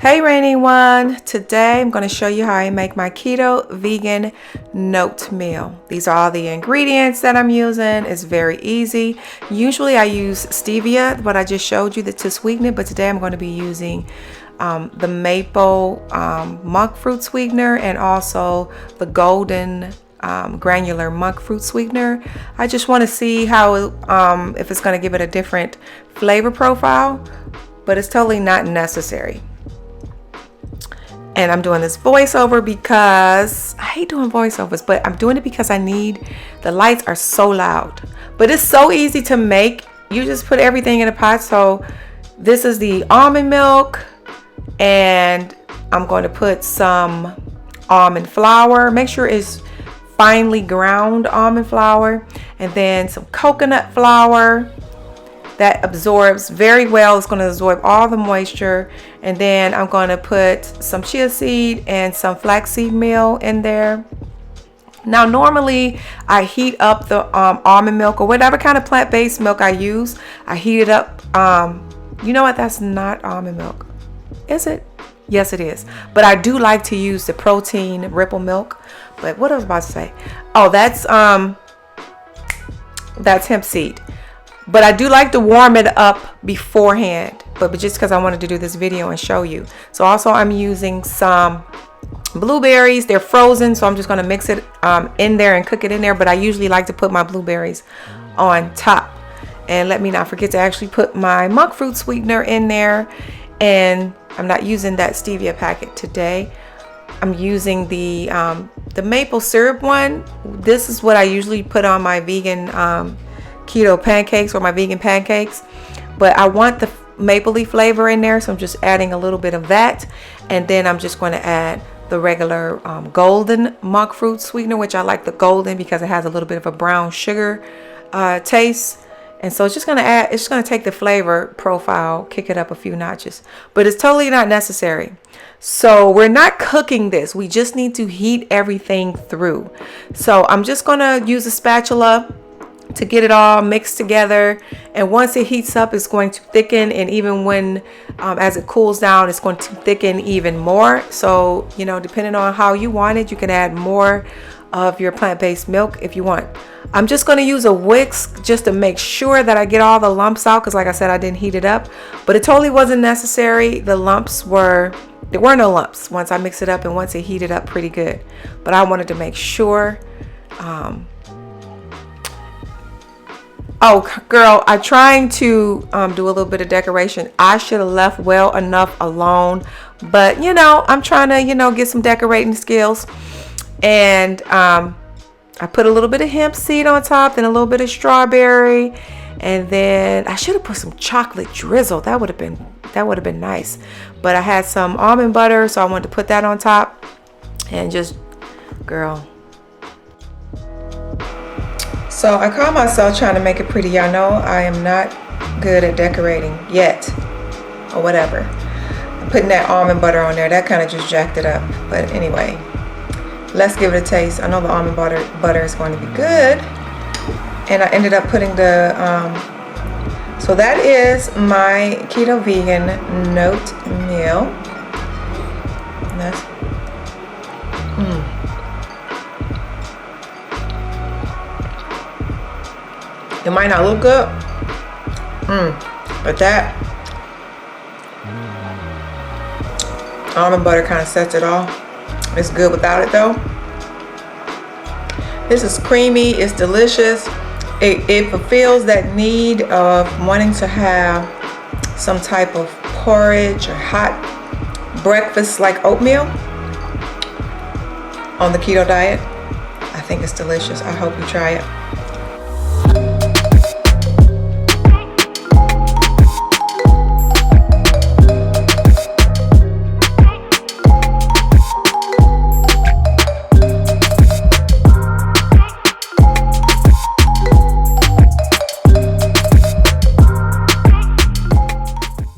Hey Rainy One! Today I'm going to show you how I make my keto vegan oat meal. These are all the ingredients that I'm using. It's very easy. Usually I use stevia, what I just showed you, to sweeten it, but today I'm going to be using the maple monk fruit sweetener and also the golden granular monk fruit sweetener. I just want to see how if it's going to give it a different flavor profile, but it's totally not necessary. And I'm doing this voiceover because I hate doing voiceovers, but I'm doing it because the lights are so loud. But it's so easy to make. You just put everything in a pot. So this is the almond milk, and I'm going to put some almond flour. Make sure it's finely ground almond flour, and then some coconut flour. That absorbs very well. It's going to absorb all the moisture. And then I'm going to put some chia seed and some flaxseed meal in there. Now normally I heat up the almond milk or whatever kind of plant-based milk I use. I heat it up. You know what? That's not almond milk. Is it? Yes, it is. But I do like to use the protein Ripple milk. But what I was about to say? Oh, that's hemp seed. But I do like to warm it up beforehand, but just because I wanted to do this video and show you. So also I'm using some blueberries. They're frozen, so I'm just going to mix it in there and cook it in there. But I usually like to put my blueberries on top. And let me not forget to actually put my monk fruit sweetener in there. And I'm not using that stevia packet today. I'm using the maple syrup one. This is what I usually put on my vegan keto pancakes or my vegan pancakes, but I want the mapley flavor in there, so I'm just adding a little bit of that. And then I'm just going to add the regular golden monk fruit sweetener, which I like the golden because it has a little bit of a brown sugar taste. And so it's just going to take the flavor profile, kick it up a few notches, but it's totally not necessary. So we're not cooking this. We just need to heat everything through. So I'm just going to use a spatula to get it all mixed together, and once it heats up, it's going to thicken, and even when as it cools down, it's going to thicken even more. So depending on how you want it, you can add more of your plant-based milk if you want. I'm just going to use a whisk just to make sure that I get all the lumps out, because like I said, I didn't heat it up, but it totally wasn't necessary. There were no lumps once I mixed it up and once it heated up pretty good, but I wanted to make sure. Oh, girl, I'm trying to do a little bit of decoration. I should have left well enough alone. But, I'm trying to, get some decorating skills. And I put a little bit of hemp seed on top, then a little bit of strawberry. And then I should have put some chocolate drizzle. That would have been nice. But I had some almond butter, so I wanted to put that on top. And just, girl. So I call myself trying to make it pretty. Y'all know I am not good at decorating yet, or whatever. I'm putting that almond butter on there. That kind of just jacked it up. But anyway, let's give it a taste. I know the almond butter is going to be good. And I ended up putting so that is my keto vegan oat meal. And that's It might not look good, but that almond butter kind of sets it off. It's good without it though. This is creamy, it's delicious. It fulfills that need of wanting to have some type of porridge or hot breakfast like oatmeal on the keto diet. I think it's delicious. I hope you try it.